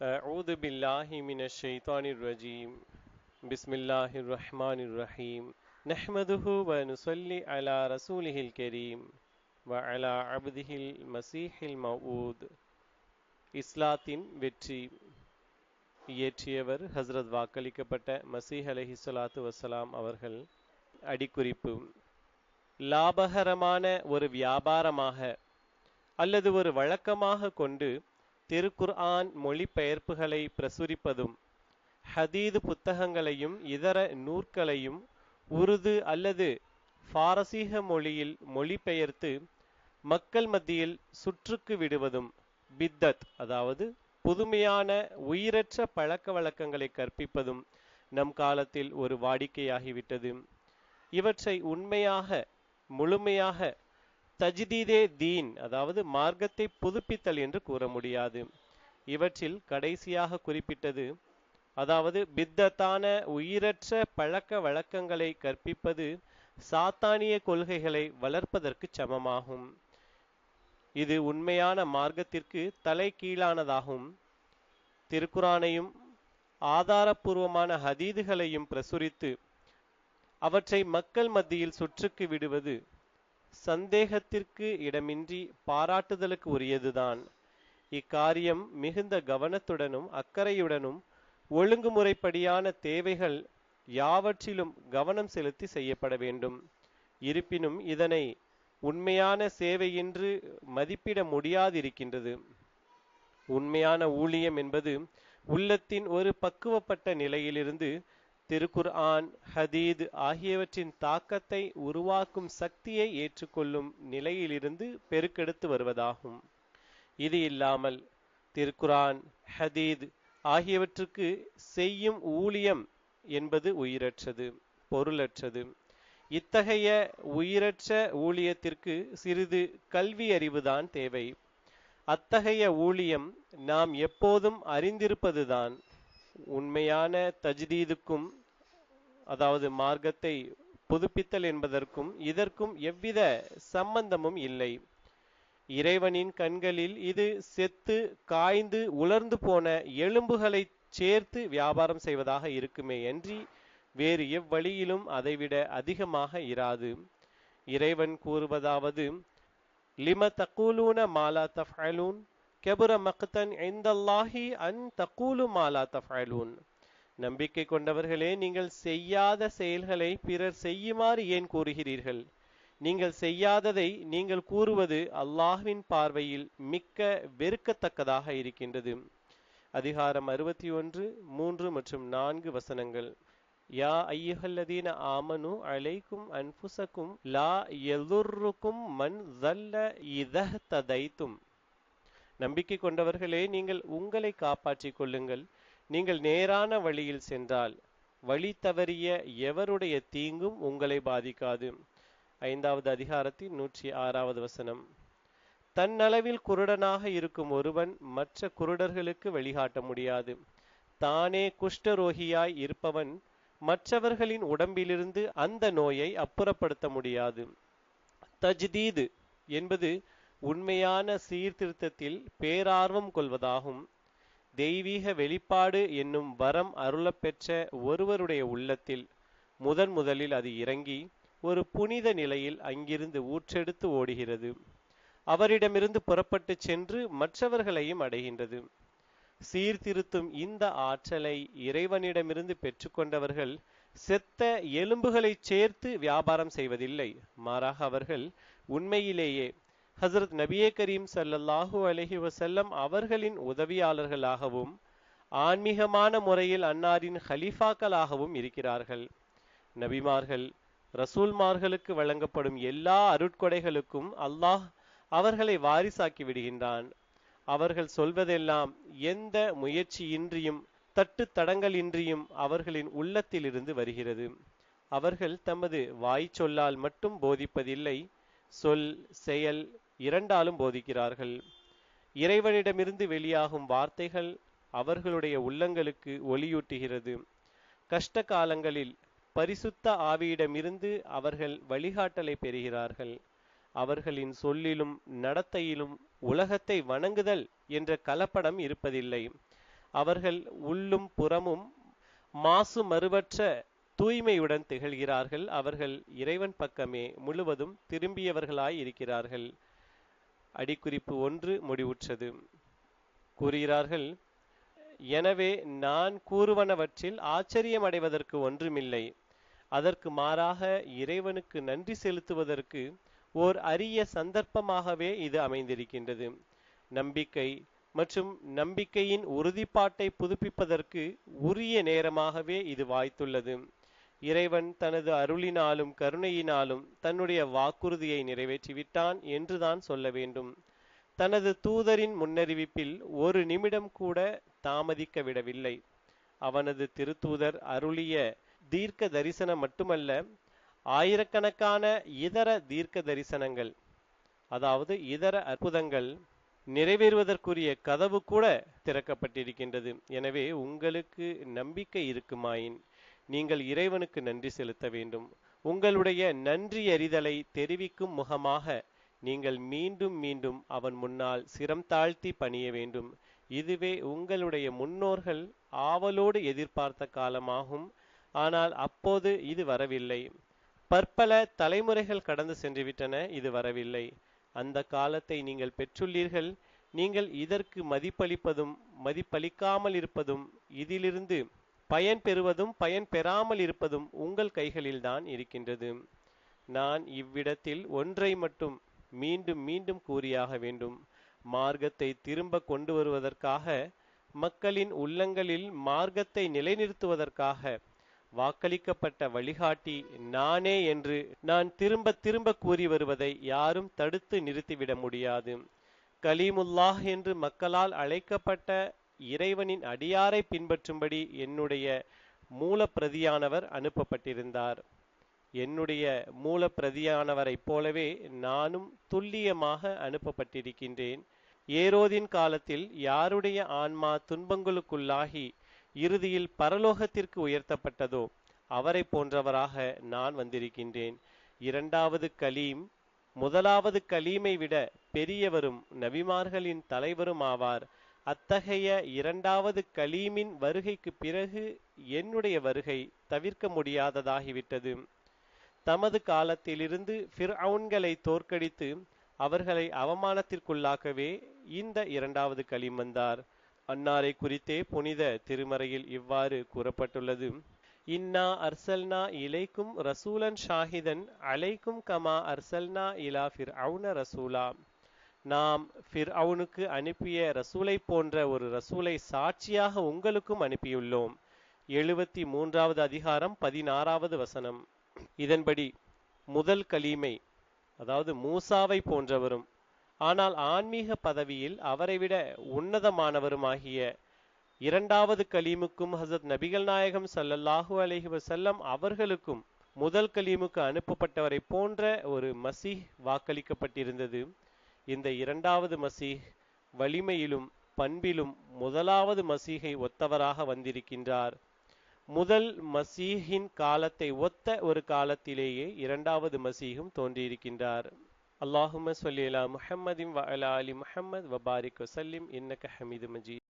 أعوذ بالله من الشيطان الرجيم بسم الله الرحمن الرحيم نحمده ونصلي على رسوله الكريم وعلى عبده المسيح الموعود. இஸ்லாத்தின் வெற்றி. இயற்றியவர் ஹஸ்ரத் வாக்களிக்கப்பட்ட மசீஹ் அலைஹிஸ்ஸலாத்து வஸ்ஸலாம் அவர்கள். அடிக்குறிப்பு: லாபகரமான ஒரு வியாபாரமாக அல்லது ஒரு வழக்கமாக கொண்டு திருக்குர்ஆன் மொழிபெயர்ப்புகளை பிரசுரிப்பதும் ஹதீது புத்தகங்களையும் இதர நூற்களையும் உருது அல்லது பாரசீக மொழியில் மொழிபெயர்த்து மக்கள் மத்தியில் சுற்றுக்கு விடுவதும் பித்தத், அதாவது புதுமையான உயிரற்ற பழக்க வழக்கங்களை கற்பிப்பதும் நம் காலத்தில் ஒரு வாடிக்கையாகிவிட்டது. இவற்றை உண்மையாக முழுமையாக தஜ்தீதே தீன், அதாவது மார்க்கத்தை புதுப்பித்தல் என்று கூற முடியாது. இவற்றில் கடைசியாக குறிப்பிட்டது, அதாவது பித்தத்தான உயிரற்ற பழக்க வழக்கங்களை கற்பிப்பது சாத்தானிய கொள்கைகளை வளர்ப்பதற்கு சமமாகும். இது உண்மையான மார்க்கத்திற்கு தலை கீழானதாகும். திருக்குரானையும் ஆதாரபூர்வமான ஹதீதுகளையும் பிரசுரித்து அவற்றை மக்கள் மத்தியில் சுற்றுக்கு விடுவது சந்தேகத்திற்கு இடமின்றி பாராட்டுதலுக்கு உரியதுதான். இக்காரியம் மிகுந்த கவனத்துடனும் அக்கறையுடனும் ஒழுங்குமுறைப்படியான தேவைகள் யாவற்றிலும் கவனம் செலுத்தி செய்யப்பட வேண்டும். இருப்பினும் இதனை உண்மையான சேவை என்று மதிப்பிட முடியாதிருக்கின்றது. உண்மையான ஊழியம் என்பது உள்ளத்தின் ஒரு பக்குவப்பட்ட நிலையிலிருந்து திருக்குர்ஆன், ஹதீத் ஆகியவற்றின் தாக்கத்தை உருவாக்கும் சக்தியை ஏற்றுக்கொள்ளும் நிலையிலிருந்து பெருக்கெடுத்து வருவதாகும். இது இல்லாமல் திருக்குர்ஆன், ஹதீத் ஆகியவற்றுக்கு செய்யும் ஊழியம் என்பது உயிரற்றது, பொருளற்றது. இத்தகைய உயிரற்ற ஊழியத்திற்கு சிறிது கல்வி அறிவுதான் தேவை. அத்தகைய ஊழியம் நாம் எப்போதும் அறிந்திருப்பதுதான். உண்மையான தஜ்தீதுக்கும், அதாவது மார்க்கத்தை புதுப்பித்தல் என்பதற்கும் இதற்கும் எவ்வித சம்பந்தமும் இல்லை. இறைவனின் கண்களில் இது செத்து காய்ந்து உலர்ந்து போன எலும்புகளை சேர்த்து வியாபாரம் செய்வதாக இருக்குமே அன்றி வேறு எவ்வழியிலும் அதைவிட அதிகமாக இராது. இறைவன் கூறுவதாவது: லிம தக்கூலூன மாலா தஃஅலூன் கபுர மக்தன் இன்தல்லாஹி அன் தக்கூலு மாலா தஃஅலூன். நம்பிக்கை கொண்டவர்களே, நீங்கள் செய்யாத செயல்களை பிறர் செய்யுமாறு ஏன் கூறுகிறீர்கள்? நீங்கள் செய்யாததை நீங்கள் கூறுவது அல்லாஹ்வின் பார்வையில் மிக்க வெறுக்கத்தக்கதாக இருக்கின்றது. அதிகாரம் 61, 3 மற்றும் 4 வசனங்கள். யா ஐயுஹல்லதீன ஆமனு அலைக்கும் அன்ஃபுஸக்கும் லா யதுர்ருக்கும் மன் ஸல்ல இதஹ்ததைத்தும். நம்பிக்கை கொண்டவர்களே, நீங்கள் உங்களை காப்பாற்றிக் கொள்ளுங்கள். நீங்கள் நேரான வழியில் சென்றால் வழி தவறிய எவருடைய தீங்கும் உங்களை பாதிக்காது. 5வது அதிகாரத்தின் 106வது வசனம். தன்னளவில் குருடனாக இருக்கும் ஒருவன் மற்ற குருடர்களுக்கு வழிகாட்ட முடியாது. தானே குஷ்டரோகியாய் இருப்பவன் மற்றவர்களின் உடம்பிலிருந்து அந்த நோயை அப்புறப்படுத்த முடியாது. தஜ்தீது என்பது உண்மையான சீர்திருத்தத்தில் பேரார்வம் கொள்வதாகும். தெய்வீக வெளிப்பாடு என்னும் வரம் அருளப்பெற்ற ஒருவருடைய உள்ளத்தில் முதலில் அது இறங்கி ஒரு புனித நிலையில் அங்கிருந்து ஊற்றெடுத்து ஓடுகிறது. அவரிடமிருந்து புறப்பட்டு சென்று மற்றவர்களையும் அடைகின்றது. சீர்திருத்தும் இந்த ஆற்றலை இறைவனிடமிருந்து பெற்றுக்கொண்டவர்கள் செத்த எலும்புகளை சேர்த்து வியாபாரம் செய்வதில்லை. மாறாக அவர்கள் உண்மையிலேயே ஹசரத் நபியே கரீம் ஸல்லல்லாஹு அலைஹி வஸல்லம் அவர்களின் உதவியாளர்களாகவும் ஆன்மீகமான முறையில் அன்னாரின் ஹலீஃபாக்களாகவும் இருக்கிறார்கள். நபிமார்கள், ரசூல்மார்களுக்கு வழங்கப்படும் எல்லா அருட்கொடைகளுக்கும் அல்லாஹ் அவர்களை வாரிசாக்கி விடுகின்றான். அவர்கள் சொல்வதெல்லாம் எந்த முயற்சியின்றியும் தட்டு தடங்களின்றியும் அவர்களின் உள்ளத்திலிருந்து வருகிறது. அவர்கள் தமது வாய் சொல்லால் மட்டும் போதிப்பதில்லை, சொல் செயல் இரண்டாலும் போதிக்கிறார்கள். இறைவனிடமிருந்து வெளியாகும் வார்த்தைகள் அவர்களுடைய உள்ளங்களுக்கு ஒளியூட்டுகிறது. கஷ்ட காலங்களில் பரிசுத்த ஆவியிடமிருந்து அவர்கள் வழிகாட்டலை பெறுகிறார்கள். அவர்களின் சொல்லிலும் நடத்தையிலும் உலகத்தை வணங்குதல் என்ற கலப்படம் இருப்பதில்லை. அவர்கள் உள்ளும் புறமும் மாசு மறுவற்ற தூய்மையுடன் திகழ்கிறார்கள். அவர்கள் இறைவன் பக்கமே முழுவதும் திரும்பியவர்களாய் இருக்கிறார்கள். அடிக்குறிப்பு 1 முடிவுற்றது. கூறுகிறார்கள், எனவே நான் கூறுவனவற்றில் ஆச்சரியம் அடைவதற்கு ஒன்றுமில்லை. அதற்கு மாறாக இறைவனுக்கு நன்றி செலுத்துவதற்கு ஓர் அரிய சந்தர்ப்பமாகவே இது அமைந்திருக்கின்றது. நம்பிக்கை மற்றும் நம்பிக்கையின் உறுதிப்பாட்டை புதுப்பிப்பதற்கு உரிய நேரமாகவே இது வாய்த்துள்ளது. இறைவன் தனது அருளினாலும் கருணையினாலும் தன்னுடைய வாக்குறுதியை நிறைவேற்றிவிட்டான் என்றுதான் சொல்ல வேண்டும். தனது தூதரின் முன்னறிவிப்பில் ஒரு நிமிடம் கூட தாமதிக்க விடவில்லை. அவனது திருத்தூதர் அருளிய தீர்க்க தரிசனம் மட்டுமல்ல, ஆயிரக்கணக்கான இதர தீர்க்க தரிசனங்கள், அதாவது இதர அற்புதங்கள் நிறைவேறுவதற்குரிய கதவு கூட திறக்கப்பட்டிருக்கின்றது. எனவே உங்களுக்கு நம்பிக்கை இருக்குமாயின் நீங்கள் இறைவனுக்கு நன்றி செலுத்த வேண்டும். உங்களுடைய நன்றி அறிதலை தெரிவிக்கும் முகமாக நீங்கள் மீண்டும் மீண்டும் அவன் முன்னால் சிரம் தாழ்த்தி பணிய வேண்டும். இதுவே உங்களுடைய முன்னோர்கள் ஆவலோடு எதிர்பார்த்த காலமாகும். ஆனால் அப்போது இது வரவில்லை. பற்பல தலைமுறைகள் கடந்து சென்றுவிட்டன, இது வரவில்லை. அந்த காலத்தை நீங்கள் பெற்றுள்ளீர்கள். நீங்கள் இதற்கு மதிப்பளிப்பதும் மதிப்பளிக்காமல் இருப்பதும், இதிலிருந்து பயன் பெறுவதும் பயன் பெறாமல் இருப்பதும் உங்கள் கைகளில்தான் இருக்கின்றது. நான் இவ்விடத்தில் ஒன்றை மட்டும் மீண்டும் மீண்டும் கூறியாக வேண்டும். மார்க்கத்தை திரும்ப கொண்டு வருவதற்காக, மக்களின் உள்ளங்களில் மார்க்கத்தை நிலைநிறுத்துவதற்காக வாக்களிக்கப்பட்ட வழிகாட்டி நானே என்று நான் திரும்ப திரும்ப கூறி வருவதை யாரும் தடுத்து நிறுத்திவிட முடியாது. கலீமுல்லாஹ் என்று மக்களால் அழைக்கப்பட்ட இறைவனின் அடியாரை பின்பற்றும்படி என்னுடைய மூல பிரதியானவர் அனுப்பப்பட்டிருந்தார். என்னுடைய மூல பிரதியானவரைப் போலவே நானும் துல்லியமாக அனுப்பப்பட்டிருக்கின்றேன். ஏரோதின் காலத்தில் யாருடைய ஆன்மா துன்பங்களுக்குள்ளாகி இறுதியில் பரலோகத்திற்கு உயர்த்தப்பட்டதோ அவரை போன்றவராக நான் வந்திருக்கின்றேன். இரண்டாவது கலீம் முதலாவது கலீமை விட பெரியவரும் நபிமார்களின் தலைவரும் ஆவார். அத்தகைய இரண்டாவது கலீமின் வருகைக்கு பிறகு என்னுடைய வருகை தவிர்க்க முடியாததாகிவிட்டது. தமது காலத்திலிருந்து ஃபிர்அவுன்களை தோற்கடித்து அவர்களை அவமானத்திற்குள்ளாக்கவே இந்த இரண்டாவது கலீம் வந்தார். அன்னாரை குறித்தே புனித திருமறையில் இவ்வாறு கூறப்பட்டுள்ளது: இன்னா அர்சல்னா இலைக்கும் ரசூலன் ஷாஹிதன் அலைக்கும் கமா அர்சல்னா இலா ஃபிர்அவுன ரசூலா. நாம் ஃபிர்அவுனுக்கு அனுப்பிய ரசூலை போன்ற ஒரு ரசூலை சாட்சியாக உங்களுக்கும் அனுப்பியுள்ளோம். 73வது அதிகாரம் 16வது வசனம். இதன்படி முதல் கலீமை, அதாவது மூசாவை போன்றவரும் ஆனால் ஆன்மீக பதவியில் அவரை விட உன்னதமானவருமாகிய இரண்டாவது கலீமுக்கும் ஹசரத் நபிகள் நாயகம் ஸல்லல்லாஹு அலைஹி வஸல்லம் அவர்களுக்கும் முதல் கலீமுக்கு அனுப்பப்பட்டவரை போன்ற ஒரு மசீஹ் வாக்களிக்கப்பட்டிருந்தது. இந்த இரண்டாவது மசீஹ் வலிமையிலும் பண்பிலும் முதலாவது மசீஹை ஒத்தவராக வந்திருக்கின்றார். முதல் மசீஹின் காலத்தை ஒத்த ஒரு காலத்திலேயே இரண்டாவது மசீஹும் தோன்றியிருக்கின்றார். அல்லாஹும்ம ஸல்லி அலா முஹம்மதின் வ அலா ஆலி முஹம்மத் வ பாரிக் வஸல்லிம் இன்னக ஹமீதும் மஜீத்.